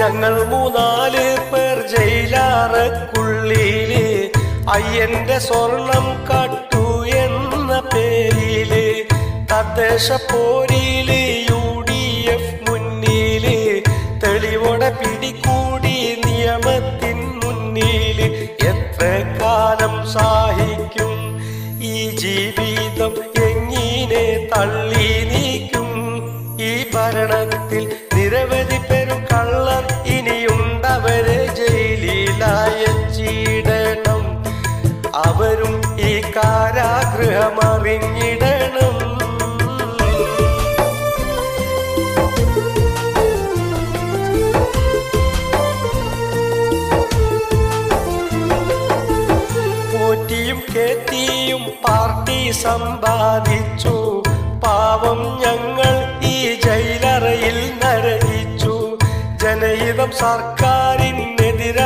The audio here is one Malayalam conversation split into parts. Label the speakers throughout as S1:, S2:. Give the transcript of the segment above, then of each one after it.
S1: ഞങ്ങൾ 3-4 പേർ ജയിലാറക്കുള്ളില് അയ്യന്റെ സ്വർണം കട്ടു എന്ന പേരില് തദ്ദേശ പോരില് UDF മുന്നില് തെളിവോടെ പിടികൂടി നിയമത്തിൻ മുന്നില് എത്ര കാലം സഹിക്കും ഈ ജീവിതം എങ്ങനെ തള്ളി നീക്കും ഈ ഭരണത്തിൽ നിരവധി പേരും കള്ളർ ഇനിയുണ്ടവരെ ജയിലിലയച്ചിടണം അവരും ഈ കാരാഗൃഹമറിഞ്ഞിടണം പോറ്റിയും കേറ്റിയും പാർട്ടി സമ്പാദിച്ചു പാവം ഞങ്ങൾ ഈ ജയിലറയിൽ നരകിച്ചു ജനഹിതം സർക്കാരിനെതിരായി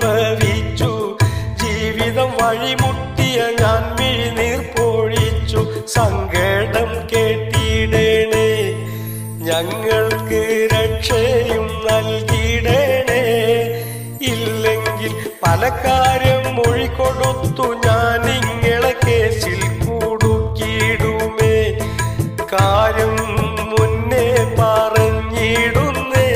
S1: ഭവിച്ചു ജീവിതം വഴിമുട്ടിയ ഞാൻ മിഴിനീർ പൊഴിച്ചു സങ്കടം കേട്ടിടണേ ഞങ്ങൾക്ക് രക്ഷയും നൽകിടണേ ഇല്ലെങ്കിൽ പല കാര്യം മൊഴി കൊടുത്തു ഞാൻ നിങ്ങളെ കേസിൽ കുടുക്കിയിടുമേ കാര്യം മുന്നേ പറഞ്ഞിടുന്നേ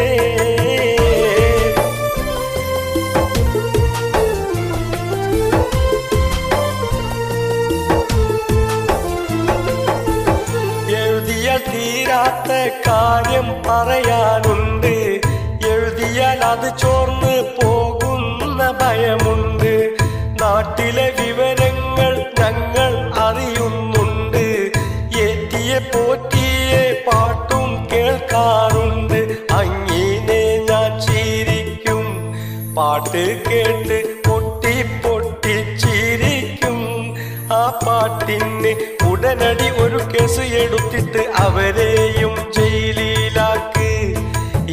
S1: എഴുതിയാൽ തീരാത്ത കാര്യം പറയാനുണ്ട് എഴുതിയാൽ അത് ചോർന്ന് പോകുന്ന ഭയമുണ്ട് നാട്ടിലെ വിവരങ്ങൾ ഞങ്ങൾ അറിയുന്നുണ്ട് ഏറ്റിയെ പോറ്റിയെ പാട്ടും കേൾക്കാറുണ്ട് അങ്ങനെ ഞാൻ ചിരിക്കും പാട്ട് കേട്ട് പൊട്ടി പൊട്ടി ചിരിക്കും ആ പാട്ടിന് ഉടനടി ഒരു കേസ് എടുത്തിട്ട് അവരെയും ജയിലിലാക്ക്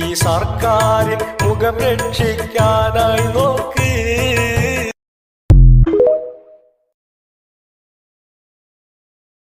S1: ഈ സർക്കാരിൻ മുഖം രക്ഷിക്കാനായി നോക്ക്